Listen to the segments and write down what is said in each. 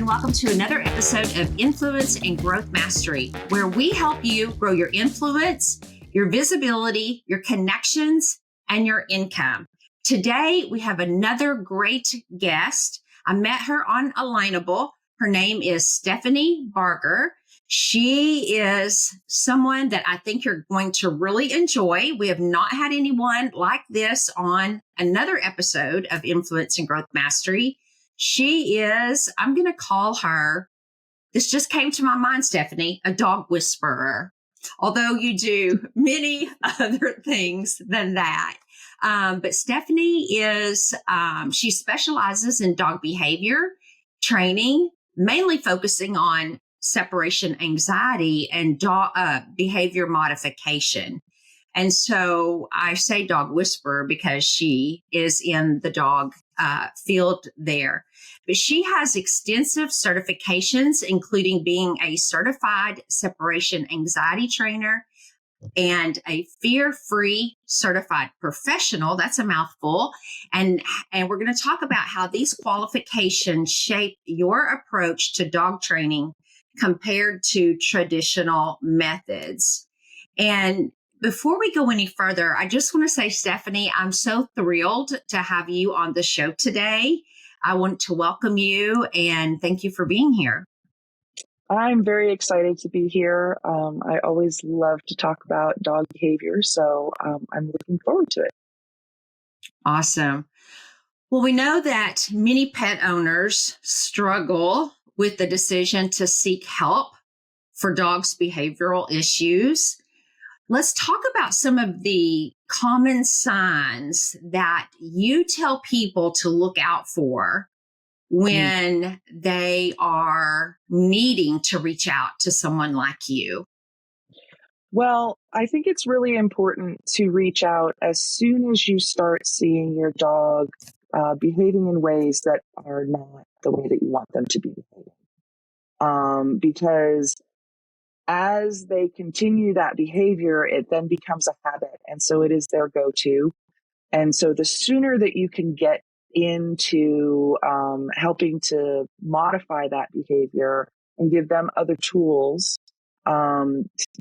and welcome to another episode of Influence and Growth Mastery, where we help you grow your influence, your visibility, your connections, and your income. Today, we have another great guest. I met her on Alignable. Her name is Stephanie Barger. She is someone that I think you're going to really enjoy. We have not had anyone like this on another episode of Influence and Growth Mastery. She is, I'm going to call her, this just came to my mind, Stephanie, a dog whisperer. Although you do many other things than that. But Stephanie is, she specializes in dog behavior training, mainly focusing on separation anxiety and behavior modification. And so I say dog whisperer because she is in the dog field there. But she has extensive certifications, including being a certified separation anxiety trainer and a fear-free certified professional. That's a mouthful. And we're going to talk about how these qualifications shape your approach to dog training compared to traditional methods. And before we go any further, I just want to say, Stephanie, I'm so thrilled to have you on the show today. I want to welcome you and thank you for being here. I'm very excited to be here. I always love to talk about dog behavior, so I'm looking forward to it. Awesome. Well, we know that many pet owners struggle with the decision to seek help for dogs' behavioral issues. Let's talk about some of the common signs that you tell people to look out for when they are needing to reach out to someone like you. Well, I think it's really important to reach out as soon as you start seeing your dog behaving in ways that are not the way that you want them to be behaving. Because as they continue that behavior, it then becomes a habit. And so it is their go-to. And so the sooner that you can get into helping to modify that behavior and give them other tools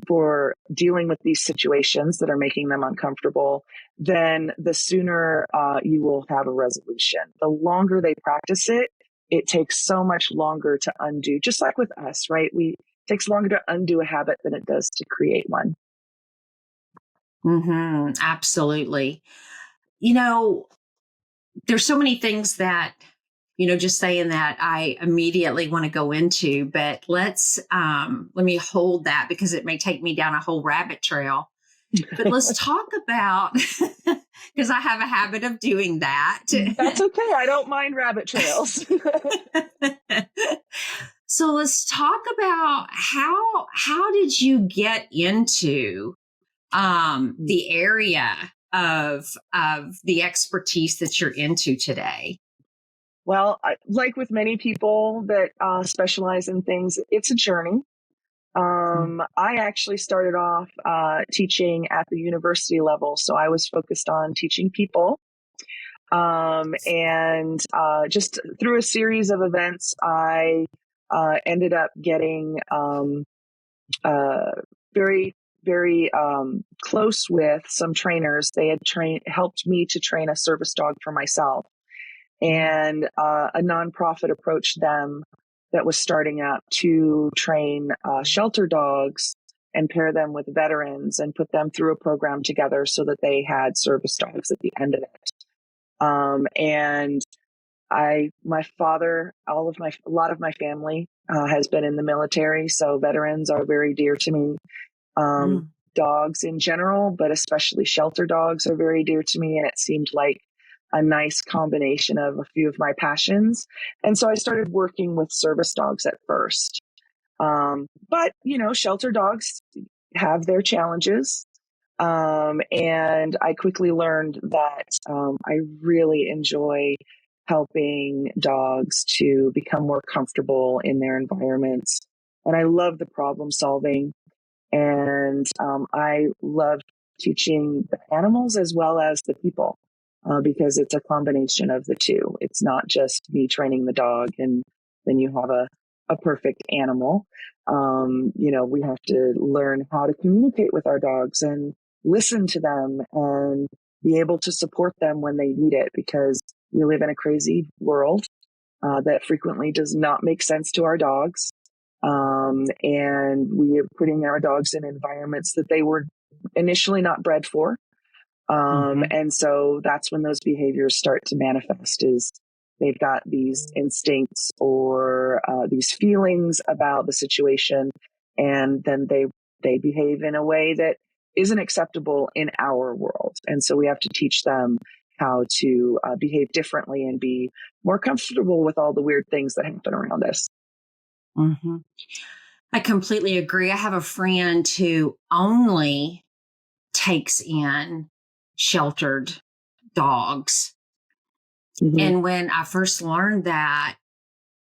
for dealing with these situations that are making them uncomfortable, then the sooner you will have a resolution. The longer they practice it, it takes so much longer to undo, just like with us, right? It takes longer to undo a habit than it does to create one. Mm-hmm, absolutely. You know, there's so many things that, just saying that I immediately want to go into, but let me hold that because it may take me down a whole rabbit trail. But let's talk about, because I have a habit of doing that. That's okay. I don't mind rabbit trails. So let's talk about how did you get into the area of the expertise that you're into today? Well, like with many people that specialize in things, it's a journey. I actually started off teaching at the university level, so I was focused on teaching people. And just through a series of events, I ended up getting very, very close with some trainers. They had helped me to train a service dog for myself. And a nonprofit approached them that was starting up to train shelter dogs and pair them with veterans and put them through a program together so that they had service dogs at the end of it. And my father, a lot of my family has been in the military, so veterans are very dear to me. Dogs in general, but especially shelter dogs are very dear to me. And it seemed like a nice combination of a few of my passions. And so I started working with service dogs at first. But, shelter dogs have their challenges. And I quickly learned that I really enjoy helping dogs to become more comfortable in their environments. And I love the problem solving. And I love teaching the animals as well as the people. Because it's a combination of the two. It's not just me training the dog and then you have a perfect animal. We have to learn how to communicate with our dogs and listen to them and be able to support them when they need it, because we live in a crazy world that frequently does not make sense to our dogs. And we are putting our dogs in environments that they were initially not bred for. And so that's when those behaviors start to manifest, is they've got these instincts or these feelings about the situation, and then they behave in a way that isn't acceptable in our world. And so we have to teach them how to behave differently and be more comfortable with all the weird things that happen around us. Mm-hmm. I completely agree. I have a friend who only takes in sheltered dogs. Mm-hmm. And when I first learned that,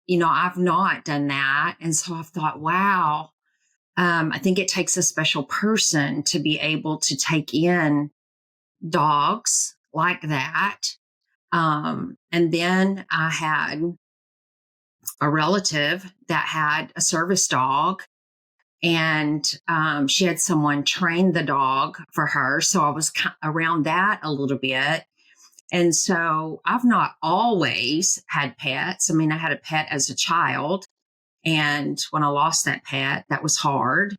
I've not done that. And so I've thought, wow, I think it takes a special person to be able to take in dogs like that. And then I had a relative that had a service dog, and she had someone train the dog for her. So I was around that a little bit. And so I've not always had pets. I mean, I had a pet as a child. And when I lost that pet, that was hard.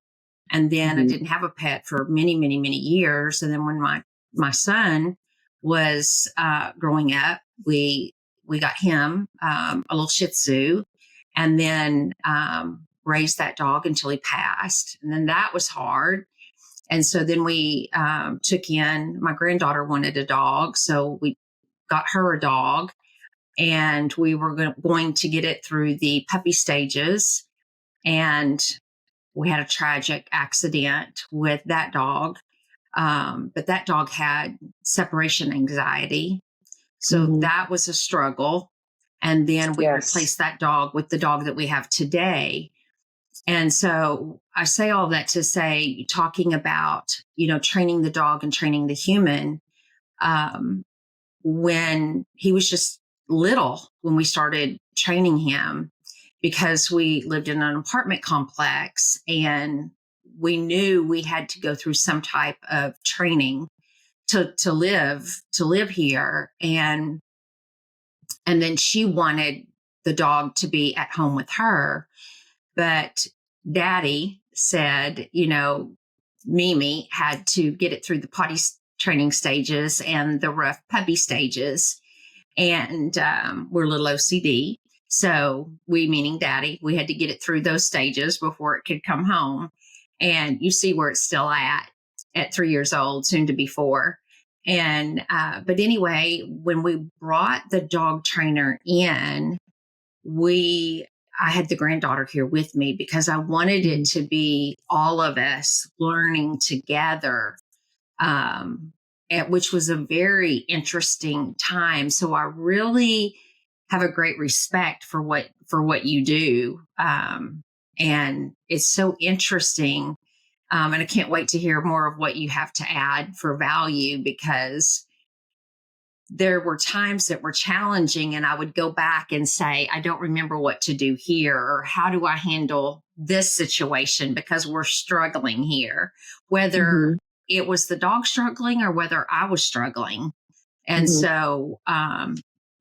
And then I didn't have a pet for many, many, many years. And then when my son was growing up, we got him a little Shih Tzu, and then raised that dog until he passed. And then that was hard. And so then we took in, my granddaughter wanted a dog. So we got her a dog, and we were going to get it through the puppy stages. And we had a tragic accident with that dog. But that dog had separation anxiety. So that was a struggle. And then we replaced that dog with the dog that we have today. And so I say all that to say, talking about, training the dog and training the human, when he was just little, when we started training him, because we lived in an apartment complex and we knew we had to go through some type of training to live here. And then she wanted the dog to be at home with her. But Daddy said, Mimi had to get it through the potty training stages and the rough puppy stages. And we're a little OCD. So we, meaning Daddy, we had to get it through those stages before it could come home. And you see where it's still at 3 years old, soon to be 4. And, but anyway, when we brought the dog trainer in, I had the granddaughter here with me because I wanted it to be all of us learning together, which was a very interesting time. So I really have a great respect for what you do. And it's so interesting. And I can't wait to hear more of what you have to add for value, because there were times that were challenging and I would go back and say, I don't remember what to do here, or how do I handle this situation, because we're struggling here, whether it was the dog struggling or whether I was struggling. And so,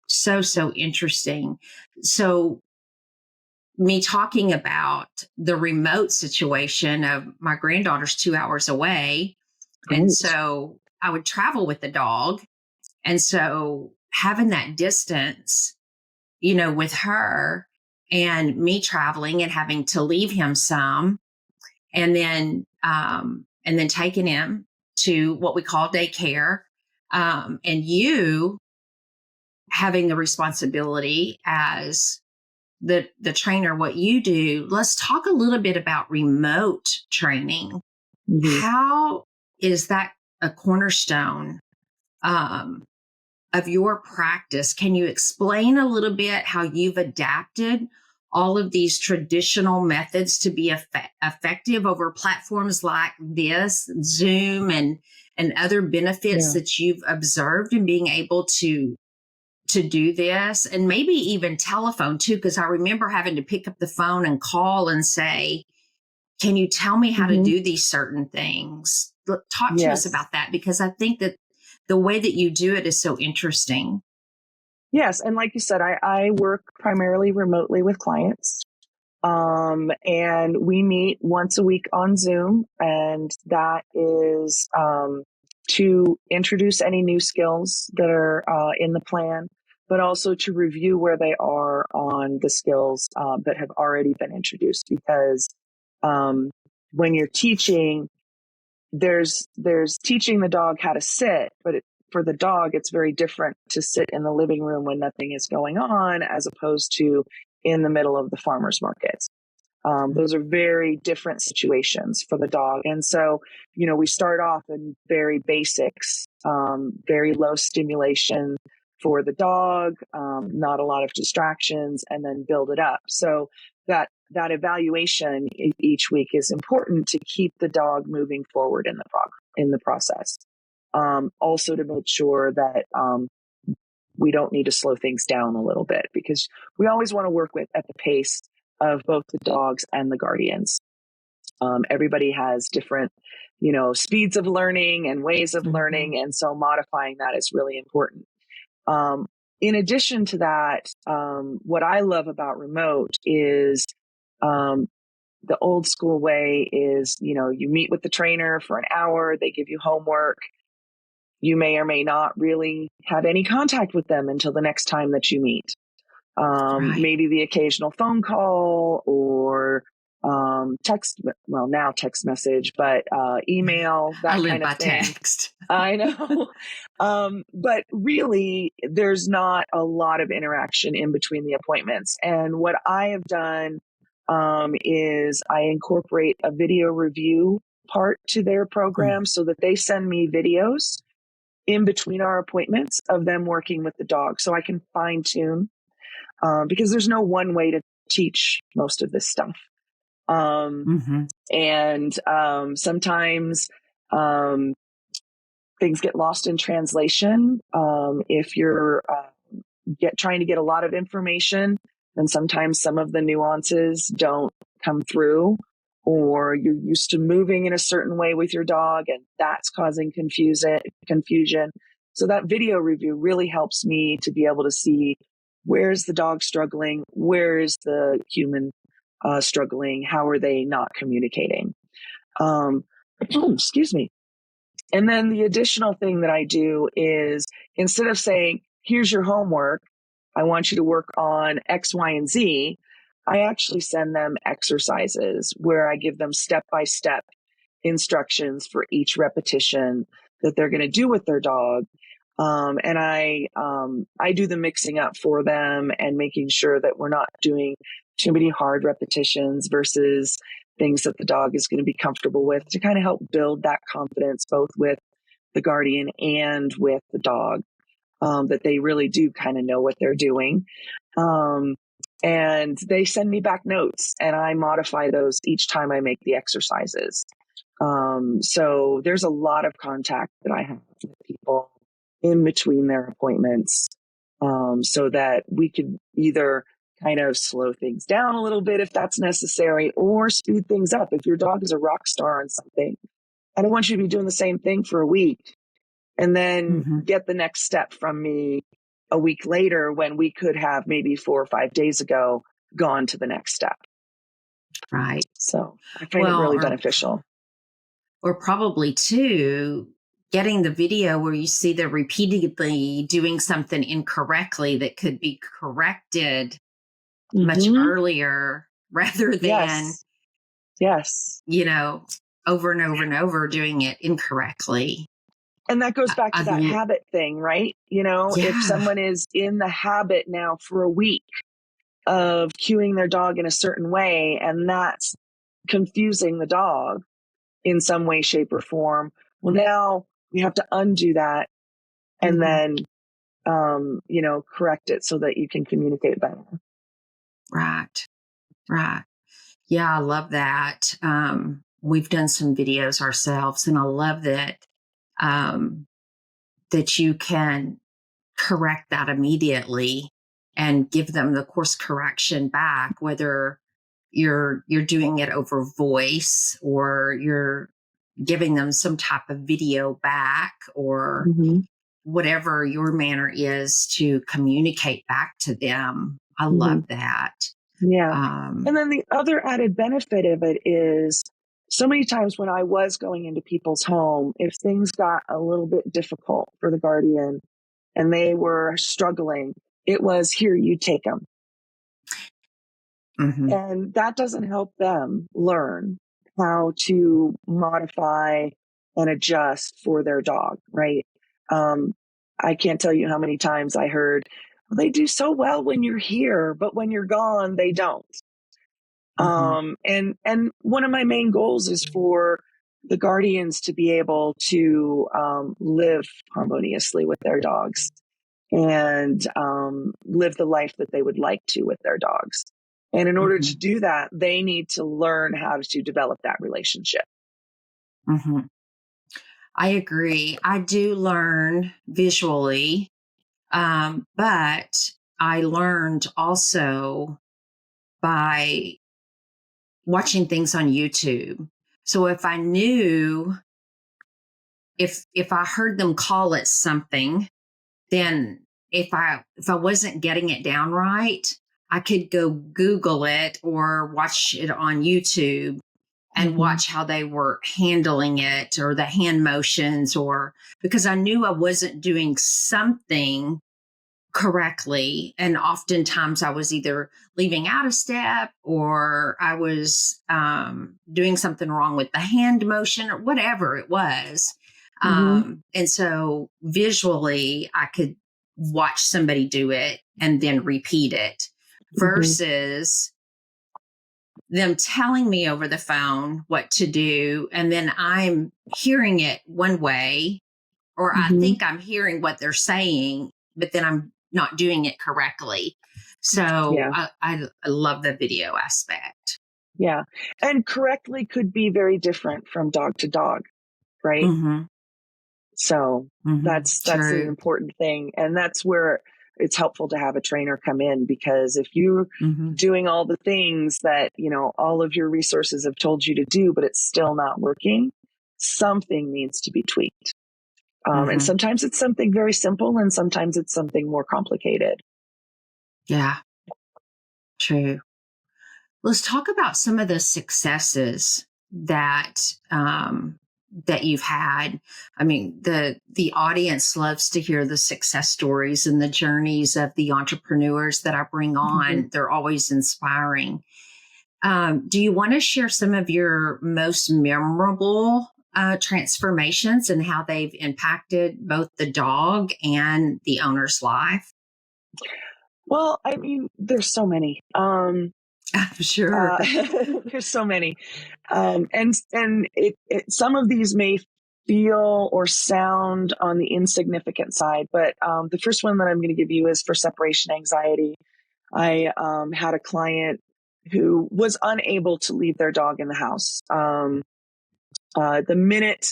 so interesting. So me talking about the remote situation of my granddaughter's 2 hours away. Right. And so I would travel with the dog. And so having that distance, with her, and me traveling and having to leave him some, and then taking him to what we call daycare, and you having the responsibility as the trainer, what you do. Let's talk a little bit about remote training. How is that a cornerstone of your practice? Can you explain a little bit how you've adapted all of these traditional methods to be effective over platforms like this, Zoom, and other benefits that you've observed in being able to to do this, and maybe even telephone too, because I remember having to pick up the phone and call and say, can you tell me how to Mm-hmm. do these certain things? Talk to us Yes. about that, because I think that the way that you do it is so interesting. Yes. And like you said, I work primarily remotely with clients. And we meet once a week on Zoom, and that is to introduce any new skills that are in the plan, but also to review where they are on the skills that have already been introduced. Because when you're teaching, there's teaching the dog how to sit, but for the dog, it's very different to sit in the living room when nothing is going on, as opposed to in the middle of the farmer's market. Those are very different situations for the dog. And so, we start off in very basics, very low stimulation for the dog, not a lot of distractions, and then build it up. So that evaluation each week is important to keep the dog moving forward in the process. Also to make sure that we don't need to slow things down a little bit, because we always want to work at the pace of both the dogs and the guardians. Everybody has different, speeds of learning and ways of learning. And so modifying that is really important. In addition to that, what I love about remote is the old school way is, you meet with the trainer for an hour, they give you homework. You may or may not really have any contact with them until the next time that you meet. Right. Maybe the occasional phone call or text, well, now text message, but email, I that live kind of by thing. text. I know. But really, there's not a lot of interaction in between the appointments. And what I have done is I incorporate a video review part to their program so that they send me videos in between our appointments of them working with the dog, so I can fine tune, because there's no one way to teach most of this stuff. And sometimes things get lost in translation. If you're trying to get a lot of information, then sometimes some of the nuances don't come through, or you're used to moving in a certain way with your dog, and that's causing confusion. So that video review really helps me to be able to see, where's the dog struggling, where's the human struggling, how are they not communicating. Excuse me. And then the additional thing that I do is, instead of saying, here's your homework, I want you to work on X, Y, and Z, I actually send them exercises where I give them step-by-step instructions for each repetition that they're going to do with their dog. And I do the mixing up for them and making sure that we're not doing too many hard repetitions versus things that the dog is going to be comfortable with, to kind of help build that confidence both with the guardian and with the dog, that they really do kind of know what they're doing. And they send me back notes, and I modify those each time I make the exercises. So there's a lot of contact that I have with people in between their appointments, so that we could either kind of slow things down a little bit if that's necessary, or speed things up. If your dog is a rock star on something, I don't want you to be doing the same thing for a week and then get the next step from me a week later, when we could have maybe 4 or 5 days ago gone to the next step. Right. So I find it really beneficial. Or probably too, getting the video where you see them repeatedly doing something incorrectly that could be corrected much earlier, rather than, yes, over and over and over doing it incorrectly. And that goes back to that habit thing, right? If someone is in the habit now for a week of cueing their dog in a certain way, and that's confusing the dog in some way, shape, or form, well, now we have to undo that and then, correct it so that you can communicate better. Right. Yeah, I love that. We've done some videos ourselves, and I love that, that you can correct that immediately and give them the course correction back, whether you're doing it over voice or you're giving them some type of video back or Mm-hmm. whatever your manner is to communicate back to them. I Mm-hmm. love that. Yeah. And then the other added benefit of it is so many times when I was going into people's home, if things got a little bit difficult for the guardian and they were struggling, it was here, you take them. Mm-hmm. And that doesn't help them learn how to modify and adjust for their dog, right? I can't tell you how many times I heard, well, they do so well when you're here, but when you're gone, they don't. Mm-hmm. And one of my main goals is for the guardians to be able to live harmoniously with their dogs and live the life that they would like to with their dogs. And in order Mm-hmm. to do that, they need to learn how to develop that relationship. Mm-hmm. I agree. I do learn visually, but I learned also by watching things on YouTube. So if I knew, if I heard them call it something, then if I wasn't getting it down right, I could go Google it or watch it on YouTube and Mm-hmm. watch how they were handling it or the hand motions, or because I knew I wasn't doing something correctly. And oftentimes I was either leaving out a step or I was doing something wrong with the hand motion or whatever it was. Mm-hmm. And so visually, I could watch somebody do it and then repeat it Mm-hmm. versus them telling me over the phone what to do. And then I'm hearing it one way, or I Mm-hmm. think I'm hearing what they're saying, but then I'm not doing it correctly. So Yeah. I love the video aspect. Yeah. And correctly could be very different from dog to dog, right? Mm-hmm. So Mm-hmm. that's an True. important thing. And that's where it's helpful to have a trainer come in, because if you're Mm-hmm. doing all the things that, all of your resources have told you to do, but it's still not working, something needs to be tweaked. And Mm-hmm. sometimes it's something very simple and sometimes it's something more complicated. Yeah, true. Let's talk about some of the successes that you've had. I mean, the audience loves to hear the success stories and the journeys of the entrepreneurs that I bring on. Mm-hmm. They're always inspiring. Do you want to share some of your most memorable transformations and how they've impacted both the dog and the owner's life? Well, I mean, there's so many. I'm sure. There's so many. And some of these may feel or sound on the insignificant side, but the first one that I'm going to give you is for separation anxiety. I had a client who was unable to leave their dog in the house. The minute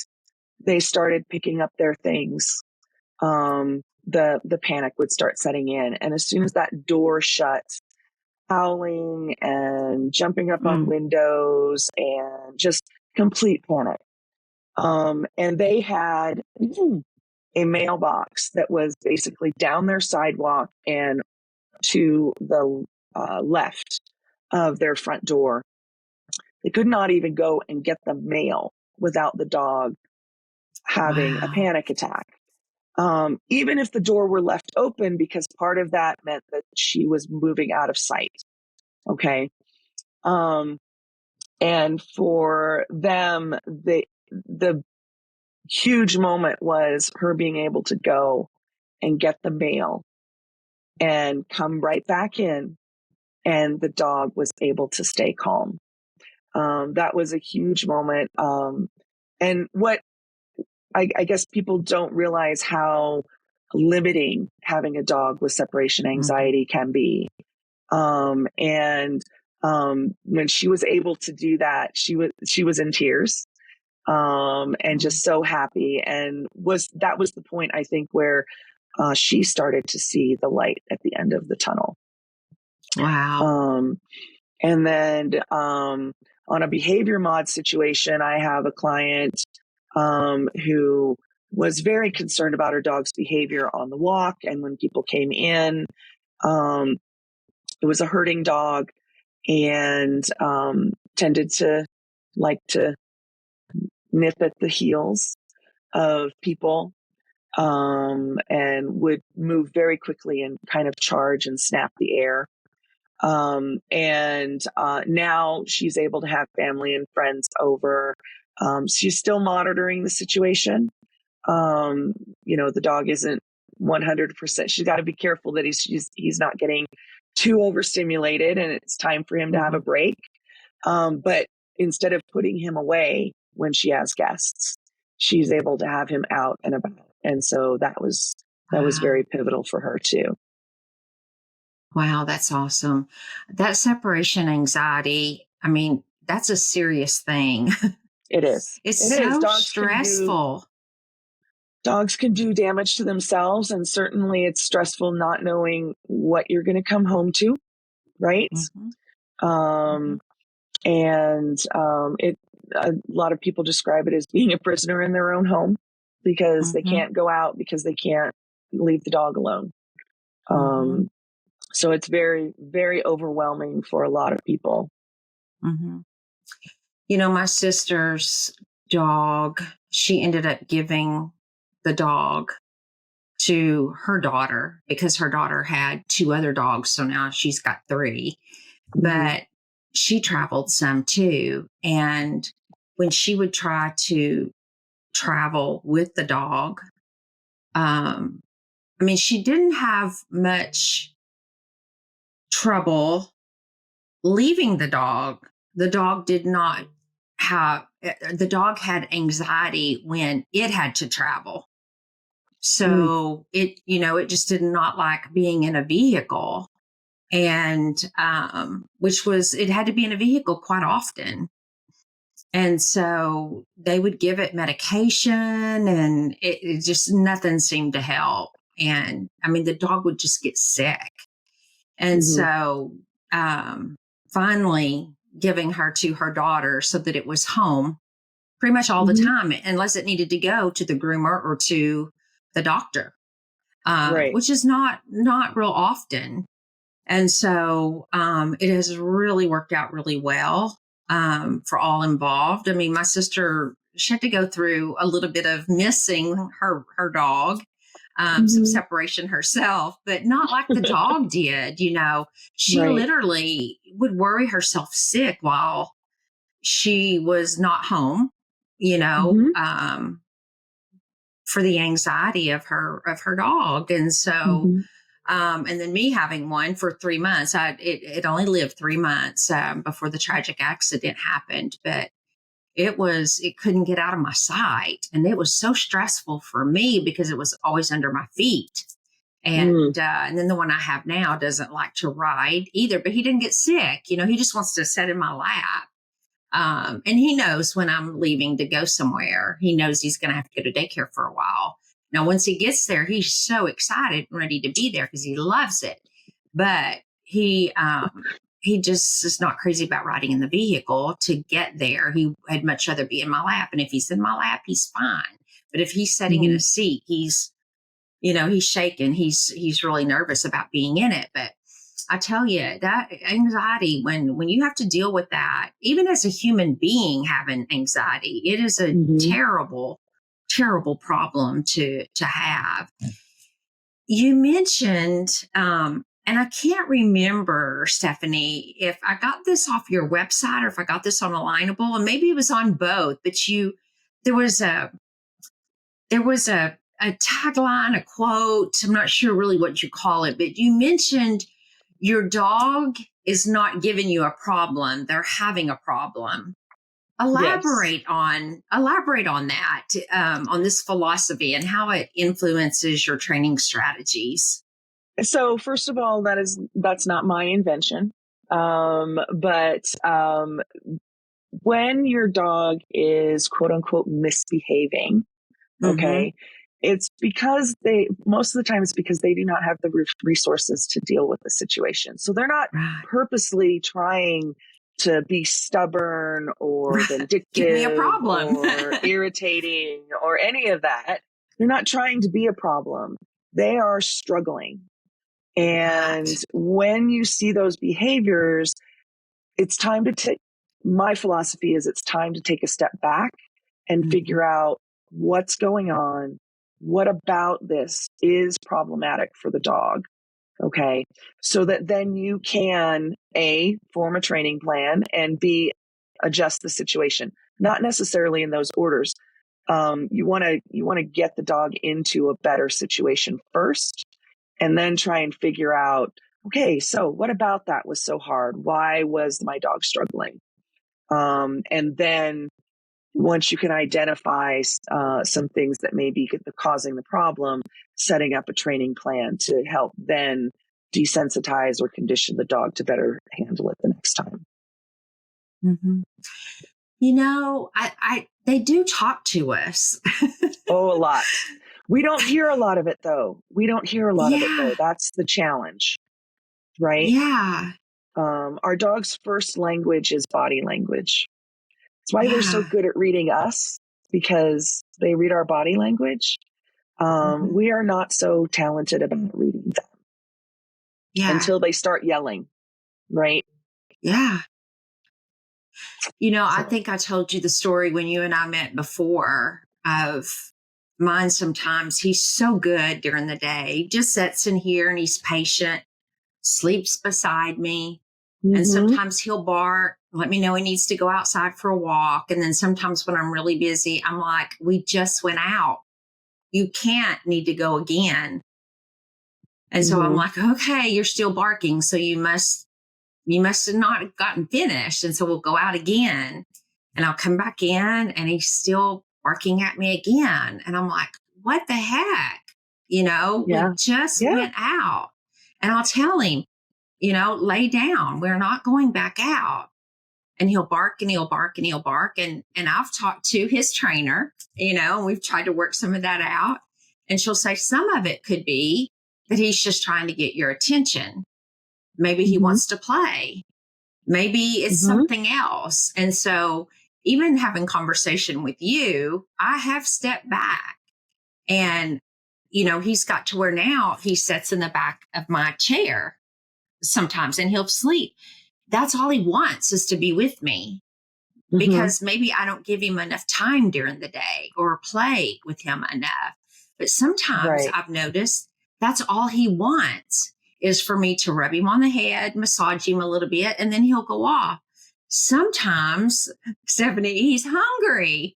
they started picking up their things, the panic would start setting in, and as soon as that door shut, howling and jumping up on Mm. windows and just complete panic. And they had a mailbox that was basically down their sidewalk and to the left of their front door. They could not even go and get the mail without the dog having a Wow. panic attack. Even if the door were left open, because part of that meant that she was moving out of sight. Okay. And for them, the huge moment was her being able to go and get the mail and come right back in, and the dog was able to stay calm. That was a huge moment. And what I guess people don't realize how limiting having a dog with separation Mm-hmm. anxiety can be. And when she was able to do that, she was in tears, and just so happy. And that was the point, I think, where she started to see the light at the end of the tunnel. Wow. And then on a behavior mod situation, I have a client who was very concerned about her dog's behavior on the walk. And when people came in, it was a herding dog and tended to like to nip at the heels of people and would move very quickly and kind of charge and snap the air. Now she's able to have family and friends over. She's still monitoring the situation. The dog isn't 100%. She's got to be careful that he's not getting too overstimulated, and it's time for him to have a break. But instead of putting him away when she has guests, she's able to have him out and about. And so that was very pivotal for her too. Wow, that's awesome. That separation anxiety, I mean, that's a serious thing. It is. It's so stressful. Dogs can do damage to themselves, and certainly it's stressful not knowing what you're going to come home to, right? A lot of people describe it as being a prisoner in their own home because they can't go out because they can't leave the dog alone. So it's very, very overwhelming for a lot of people. My sister's dog, she ended up giving the dog to her daughter because her daughter had 2 other dogs. So now she's got 3, but she traveled some too. And when she would try to travel with the dog, she didn't have much trouble leaving the dog. The dog had anxiety when it had to travel. So it just did not like being in a vehicle, and it had to be in a vehicle quite often. And so they would give it medication, and it just, nothing seemed to help. And the dog would just get sick. And so finally giving her to her daughter so that it was home pretty much all the time, unless it needed to go to the groomer or to the doctor, which is not real often. And so it has really worked out really well for all involved. My sister, she had to go through a little bit of missing her dog, some separation herself, but not like the dog did. She literally would worry herself sick while she was not home, for the anxiety of her dog. And so, and then me having one for 3 months, it only lived 3 months before the tragic accident happened, but it couldn't get out of my sight. And it was so stressful for me because it was always under my feet. And then the one I have now doesn't like to ride either, but he didn't get sick. He just wants to sit in my lap. And he knows when I'm leaving to go somewhere. He knows he's going to have to go to daycare for a while. Now, once he gets there, he's so excited and ready to be there because he loves it. But he just is not crazy about riding in the vehicle to get there. He would much rather be in my lap. And if he's in my lap, he's fine. But if he's sitting in a seat, he's shaking. He's really nervous about being in it. But I tell you, that anxiety, when you have to deal with that, even as a human being having anxiety, it is a terrible, terrible problem to have. You mentioned, and I can't remember, Stephanie, if I got this off your website or if I got this on Alignable, and maybe it was on both, but there was a tagline, a quote, I'm not sure really what you call it, but you mentioned your dog is not giving you a problem. They're having a problem. Elaborate on that, on this philosophy and how it influences your training strategies. So first of all, that's not my invention. But when your dog is quote unquote misbehaving, okay, it's because most of the time it's because they do not have the resources to deal with the situation. So they're not Right. purposely trying to be stubborn or Right. vindictive Give me a problem. or irritating or any of that. They're not trying to be a problem. They are struggling. And Right. when you see those behaviors, it's time to take, my philosophy is it's time to take a step back and Mm-hmm. figure out what's going on. What about this is problematic for the dog? Okay. So that then you can A, form a training plan, and B, adjust the situation, not necessarily in those orders. You want to get the dog into a better situation first, and then try and figure out, okay, so what about that was so hard? Why was my dog struggling? And then once you can identify some things that may be causing the problem, setting up a training plan to help then desensitize or condition the dog to better handle it the next time. Mm-hmm. You know, they do talk to us. Oh, a lot. We don't hear a lot of it, though. Yeah. That's the challenge, right? Yeah. Our dog's first language is body language. That's why they're so Yeah. good at reading us, because they read our body language. Mm-hmm. We are not so talented about reading them Yeah. until they start yelling, right? Yeah. You know, I So, think I told you the story when you and I met before of mine. Sometimes he's so good during the day, he just sits in here and he's patient, sleeps beside me. And mm-hmm, sometimes he'll bark, let me know he needs to go outside for a walk. And then sometimes when I'm really busy, I'm like, we just went out. You can't need to go again. And so I'm mm-hmm, like, okay, you're still barking. So you must have not have gotten finished. And so we'll go out again and I'll come back in and he's still barking at me again. And I'm like, what the heck? We yeah, just yeah, went out. And I'll tell him, lay down. We're not going back out. And he'll bark and he'll bark and he'll bark. And I've talked to his trainer, and we've tried to work some of that out. And she'll say some of it could be that he's just trying to get your attention. Maybe he mm-hmm, wants to play. Maybe it's mm-hmm, something else. And so even having conversation with you, I have stepped back and, he's got to where now he sits in the back of my chair sometimes and he'll sleep. That's all he wants is to be with me mm-hmm, because maybe I don't give him enough time during the day or play with him enough. But sometimes right. I've noticed that's all he wants is for me to rub him on the head, massage him a little bit, and then he'll go off. Sometimes, Stephanie, he's hungry.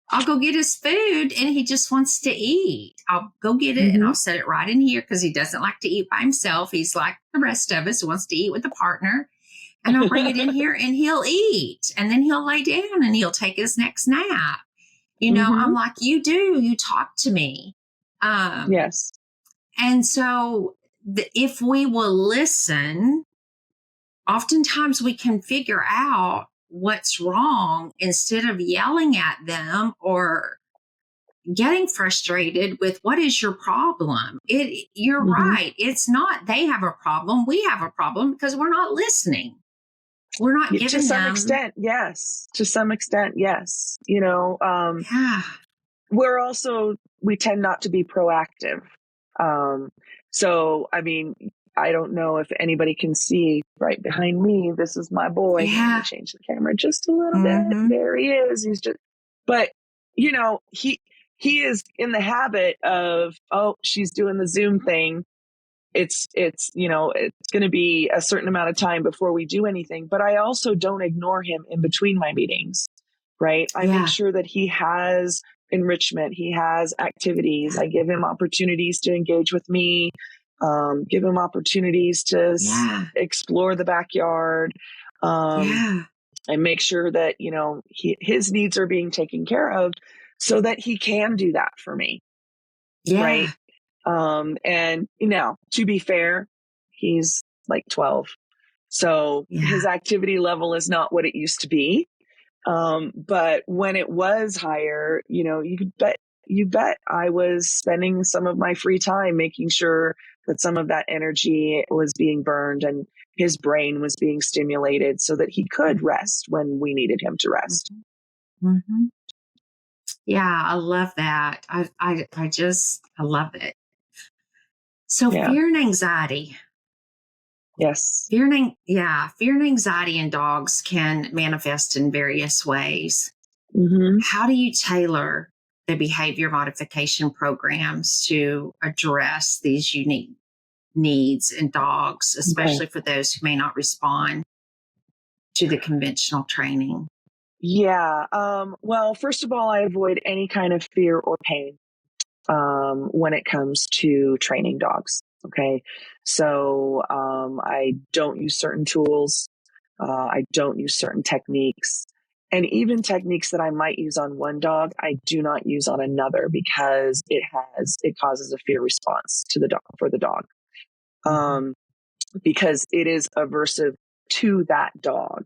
I'll go get his food and he just wants to eat. I'll go get it and Mm-hmm, I'll set it right in here because he doesn't like to eat by himself. He's like the rest of us, wants to eat with a partner. And I'll bring it in here and he'll eat. And then he'll lay down and he'll take his next nap. mm-hmm, I'm like, you talk to me. Um, yes. and so if we will listen, oftentimes we can figure out what's wrong instead of yelling at them or getting frustrated with what is your problem. You're Mm-hmm. right. It's not they have a problem. We have a problem because we're not listening. We're not To giving some them. extent, yes. To some extent, yes. Yeah. We tend not to be proactive. Um, so, I mean, I don't know if anybody can see right behind me. This is my boy. Here, let me Yeah. change the camera just a little bit. Mm-hmm. There he is. But he is in the habit of, oh, she's doing the Zoom thing. It's going to be a certain amount of time before we do anything, but I also don't ignore him in between my meetings, right? I make Yeah. sure that he has enrichment, he has activities. Yeah. I give him opportunities to engage with me, give him opportunities to Yeah. explore the backyard, Yeah. and make sure that his needs are being taken care of so that he can do that for me, right? Yeah. And to be fair, he's like 12. So his Yeah. activity level is not what it used to be. But when it was higher, you could bet you bet I was spending some of my free time making sure that some of that energy was being burned and his brain was being stimulated so that he could rest when we needed him to rest. Mm-hmm. Yeah, I love that. I love it. So Yeah. fear and anxiety. Yes. Fear and anxiety in dogs can manifest in various ways. Mm-hmm. How do you tailor the behavior modification programs to address these unique needs in dogs, especially for those who may not respond to the conventional training? Yeah. Well, first of all, I avoid any kind of fear or pain when it comes to training dogs. Okay. So I don't use certain tools. I don't use certain techniques. And even techniques that I might use on one dog, I do not use on another because it causes a fear response to the dog for the dog. Because it is aversive to that dog.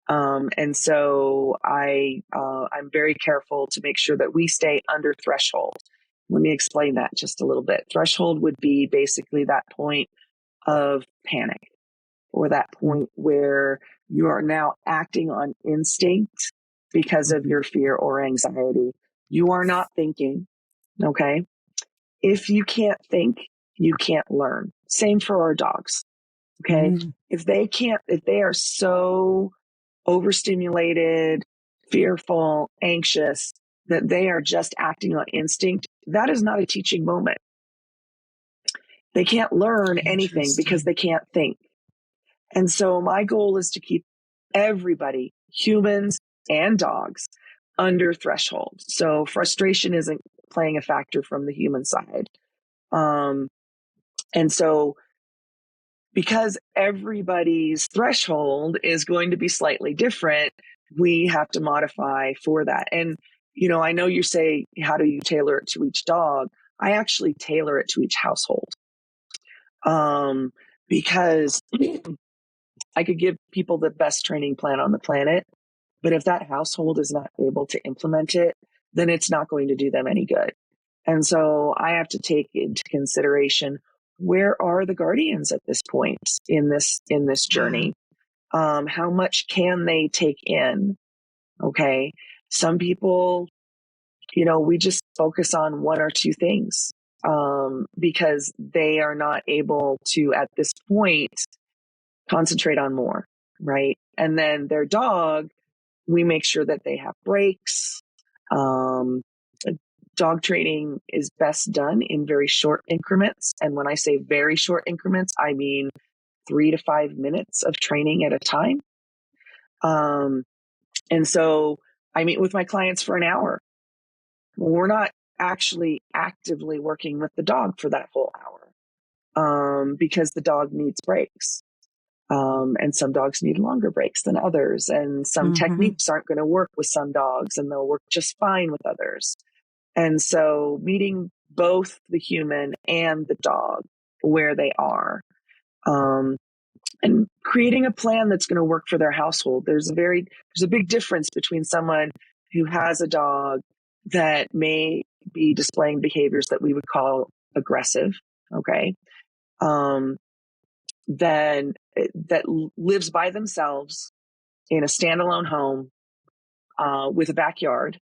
And so I'm very careful to make sure that we stay under threshold. Let me explain that just a little bit. Threshold would be basically that point of panic or that point where you are now acting on instinct because of your fear or anxiety. You are not thinking. Okay. If you can't think, you can't learn. Same for our dogs. Okay. Mm-hmm. If they are so overstimulated, fearful, anxious, that they are just acting on instinct, that is not a teaching moment. They can't learn anything because they can't think. And so my goal is to keep everybody, humans and dogs, under threshold. So frustration isn't playing a factor from the human side. And so because everybody's threshold is going to be slightly different, we have to modify for that. And, I know you say, how do you tailor it to each dog? I actually tailor it to each household. Because I could give people the best training plan on the planet, but if that household is not able to implement it, then it's not going to do them any good. And so I have to take into consideration, where are the guardians at this point in this journey? How much can they take in? Okay. Some people, we just focus on one or two things, because they are not able to, at this point, concentrate on more. Right. And then their dog, we make sure that they have breaks. Dog training is best done in very short increments. And when I say very short increments, I mean 3 to 5 minutes of training at a time. And so I meet with my clients for an hour. We're not actually actively working with the dog for that whole hour, because the dog needs breaks. And some dogs need longer breaks than others. And some techniques aren't going to work with some dogs and they'll work just fine with others. And so meeting both the human and the dog where they are, and creating a plan that's going to work for their household. There's a big difference between someone who has a dog that may be displaying behaviors that we would call aggressive. Okay. Then that lives by themselves in a standalone home, with a backyard,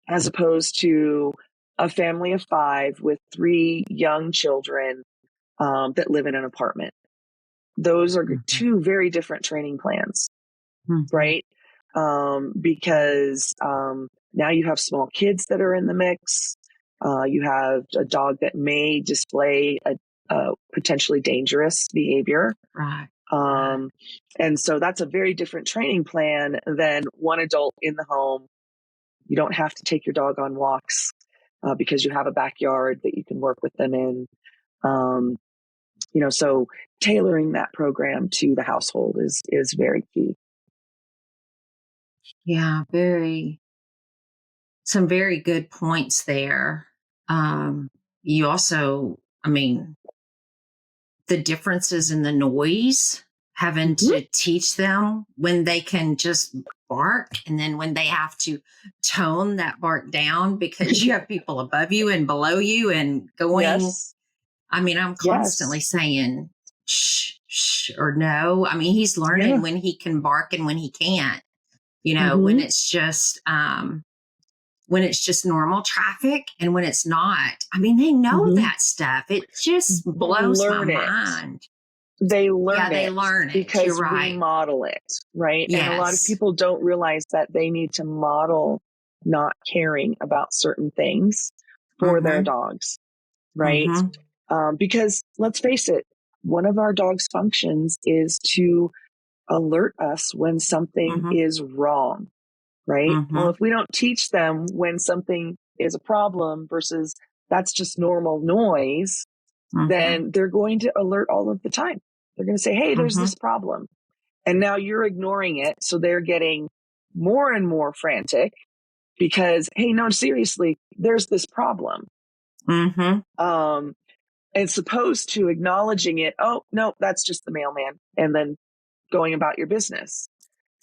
as opposed to a family of 5 with 3 young children, that live in an apartment. Those are 2 very different training plans, right? Because now you have small kids that are in the mix. You have a dog that may display a potentially dangerous behavior. Right. And so that's a very different training plan than one adult in the home. You don't have to take your dog on walks, because you have a backyard that you can work with them in. So tailoring that program to the household is very key. Yeah, some very good points there. You also, the differences in the noise having to teach them when they can just bark and then when they have to tone that bark down because you have people above you and below you and going. Yes. I mean, I'm constantly saying shh, shh, or no. I mean, he's learning when he can bark and when he can't, when it's just normal traffic and when it's not. I mean, they know that stuff. It just blows my mind. They learn it. They learn it because right. we model it, right? Yes. And a lot of people don't realize that they need to model not caring about certain things for their dogs, right? Because let's face it, one of our dog's functions is to alert us when something is wrong, right? Well, if we don't teach them when something is a problem versus that's just normal noise, then they're going to alert all of the time. They're going to say, hey, there's this problem. And now you're ignoring it. So they're getting more and more frantic because, hey, no, seriously, there's this problem. As opposed to acknowledging it. Oh, no, that's just the mailman. And then going about your business.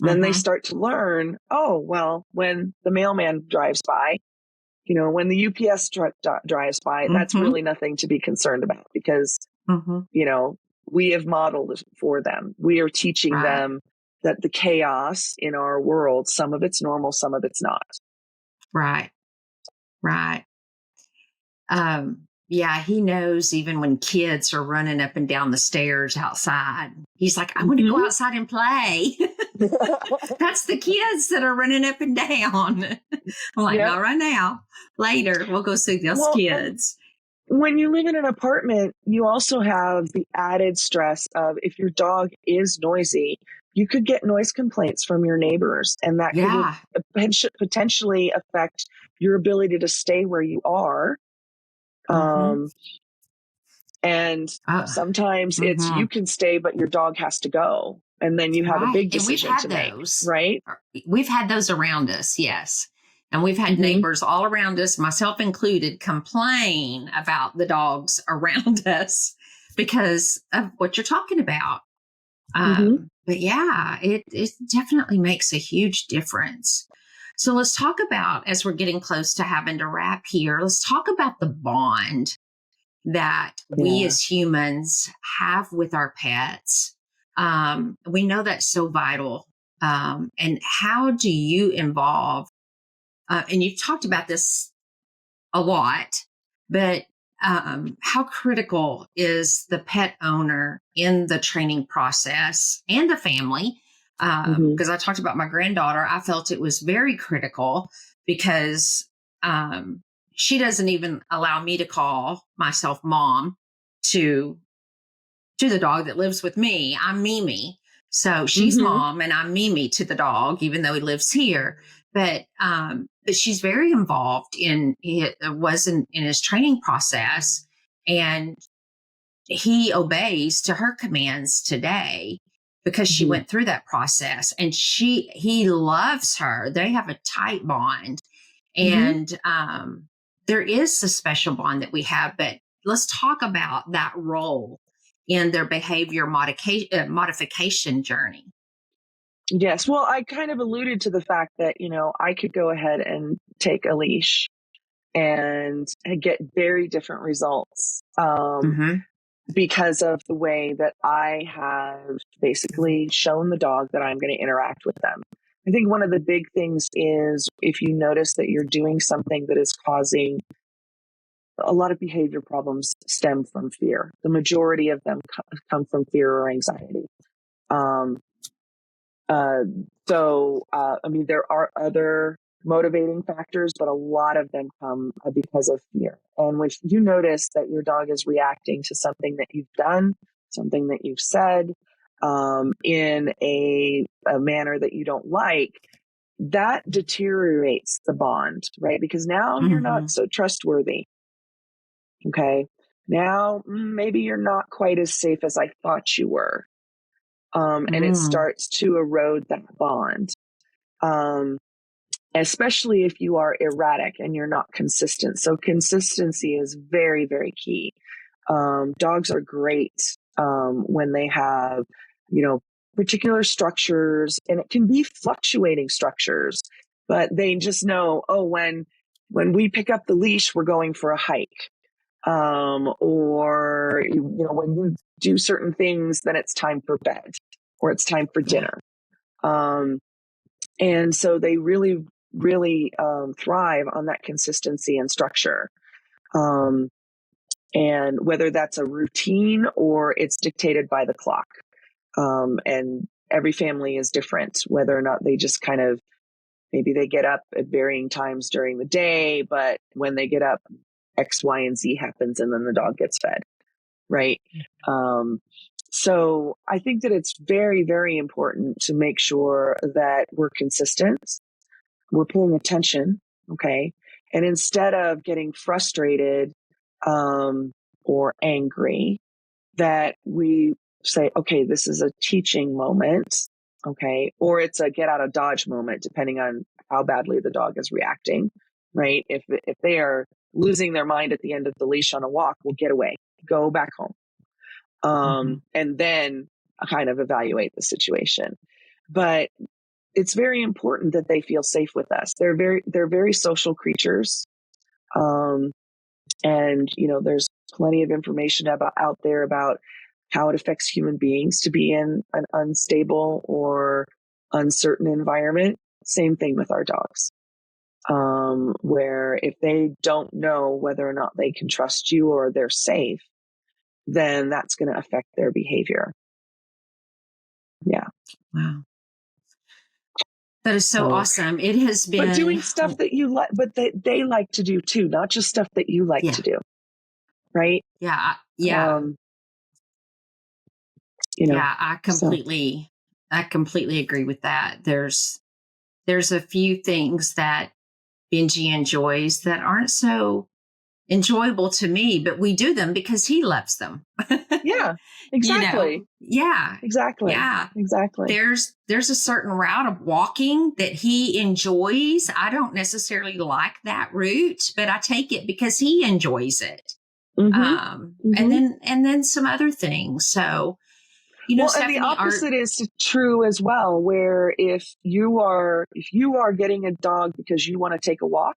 Then they start to learn, oh, well, when the mailman drives by, when the UPS truck drives by, that's really nothing to be concerned about because, we have modeled it for them. We are teaching them that the chaos in our world, some of it's normal, some of it's not. Right. Yeah, he knows even when kids are running up and down the stairs outside. He's like, I want to go outside and play. That's the kids that are running up and down. I'm like, not right now. Later, we'll go see those kids. When you live in an apartment, you also have the added stress of if your dog is noisy, you could get noise complaints from your neighbors. And that could potentially affect your ability to stay where you are. And sometimes it's you can stay, but your dog has to go. And then you have a big decision to make, right? We've had those around us, yes. And we've had neighbors all around us, myself included, complain about the dogs around us because of what you're talking about. But yeah, it definitely makes a huge difference. So let's talk about, as we're getting close to having to wrap here, let's talk about the bond that we as humans have with our pets. We know that's so vital. And how do you involve, and you've talked about this a lot, but how critical is the pet owner in the training process and the family? Because I talked about my granddaughter, I felt it was very critical because she doesn't even allow me to call myself mom to the dog that lives with me. I'm Mimi. So she's mom and I'm Mimi to the dog, even though he lives here. But she's very involved in his training process, and he obeys to her commands today because she went through that process, and he loves her. They have a tight bond, and there is a special bond that we have. But let's talk about that role in their behavior modification journey. Yes. Well, I kind of alluded to the fact that, I could go ahead and take a leash and get very different results because of the way that I have basically shown the dog that I'm going to interact with them. I think one of the big things is if you notice that you're doing something that is causing a lot of behavior problems stem from fear. The majority of them come from fear or anxiety. There are other motivating factors, but a lot of them come because of fear. And when you notice that your dog is reacting to something that you've done, something that you've said, in a manner that you don't like, that deteriorates the bond, right? Because now you're not so trustworthy. Okay. Now maybe you're not quite as safe as I thought you were. And it starts to erode that bond. Especially if you are erratic and you're not consistent. So consistency is very, very key. Dogs are great when they have particular structures, and it can be fluctuating structures, but they just know, oh, when we pick up the leash, we're going for a hike. Or, when you do certain things, then it's time for bed or it's time for Yeah. dinner. And so they really, really thrive on that consistency and structure. And whether that's a routine or it's dictated by the clock. And every family is different, whether or not they just kind of, maybe they get up at varying times during the day, but when they get up, X, Y, and Z happens, and then the dog gets fed. Right. So I think that it's very, very important to make sure that we're consistent. We're paying attention. Okay. And instead of getting frustrated, or angry, that we say, okay, this is a teaching moment. Okay. Or it's a get out of dodge moment, depending on how badly the dog is reacting. Right. If they are losing their mind at the end of the leash on a walk, we'll get away, go back home. And then kind of evaluate the situation. But it's very important that they feel safe with us. They're very social creatures. And, there's plenty of information out there about how it affects human beings to be in an unstable or uncertain environment. Same thing with our dogs. Where if they don't know whether or not they can trust you or they're safe, then that's going to affect their behavior. Yeah. Wow. That is so awesome. It has been. But doing stuff that you like, but they like to do too, not just stuff that you like to do. Right? Yeah. Yeah. Yeah. I completely agree with that. There's a few things that Benji enjoys that aren't so enjoyable to me, but we do them because he loves them. Yeah, exactly. Yeah, exactly. Yeah, exactly. There's a certain route of walking that he enjoys. I don't necessarily like that route, but I take it because he enjoys it. And then some other things. So, Stephanie, and the opposite is true as well, where if you are getting a dog because you want to take a walk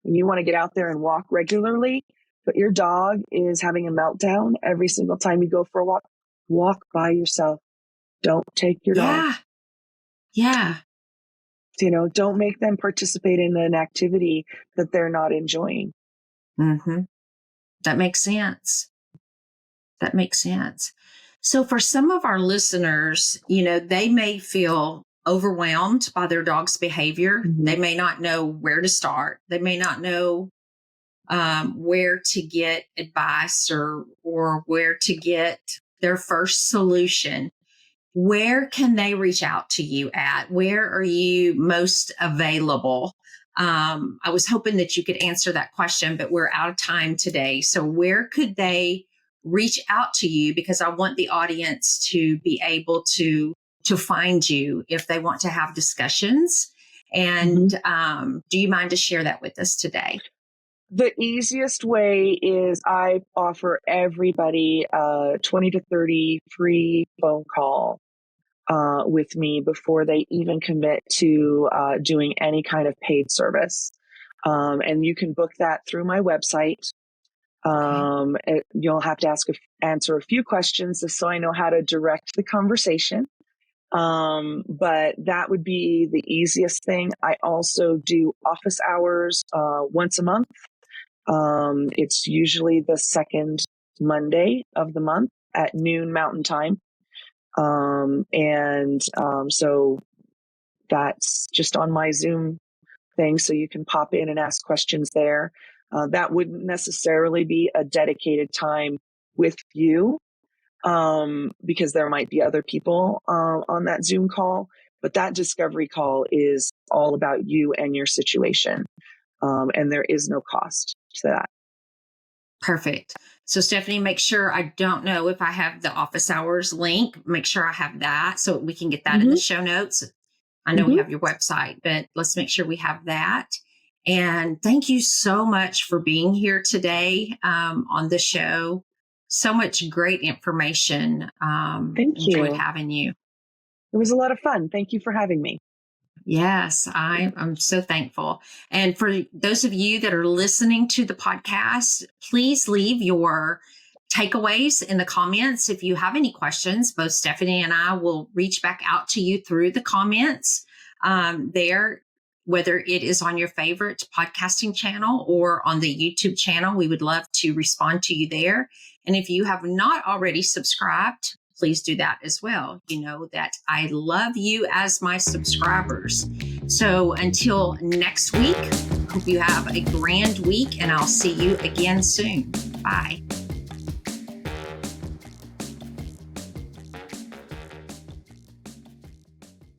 and you want to get out there and walk regularly, but your dog is having a meltdown every single time you go for a walk by yourself. Don't take your dog. Yeah. Don't make them participate in an activity that they're not enjoying. That makes sense. So for some of our listeners, they may feel overwhelmed by their dog's behavior. They may not know where to start. They may not know where to get advice or where to get their first solution. Where can they reach out to you at? Where are you most available? I was hoping that you could answer that question, but we're out of time today. So where could they reach out to you? Because I want the audience to be able to find you if they want to have discussions. And do you mind to share that with us today? The easiest way is I offer everybody a 20 to 30 free phone call with me before they even commit to doing any kind of paid service. And you can book that through my website. You'll have to answer a few questions just so I know how to direct the conversation. But that would be the easiest thing. I also do office hours once a month. It's usually the second Monday of the month at noon Mountain Time. So that's just on my Zoom thing. So you can pop in and ask questions there. That wouldn't necessarily be a dedicated time with you, because there might be other people on that Zoom call, but that discovery call is all about you and your situation. And there is no cost to that. Perfect. So Stephanie, make sure, I don't know if I have the office hours link, make sure I have that so we can get that in the show notes. I know we have your website, but let's make sure we have that. And thank you so much for being here today on the show. So much great information. Thank Enjoyed you. having you. It was a lot of fun. Thank you for having me. Yes, I'm so thankful. And for those of you that are listening to the podcast, please leave your takeaways in the comments. If you have any questions, both Stephanie and I will reach back out to you through the comments there, whether it is on your favorite podcasting channel or on the YouTube channel. We would love to respond to you there. And if you have not already subscribed, please do that as well. You know that I love you as my subscribers. So until next week, hope you have a grand week, and I'll see you again soon. Bye.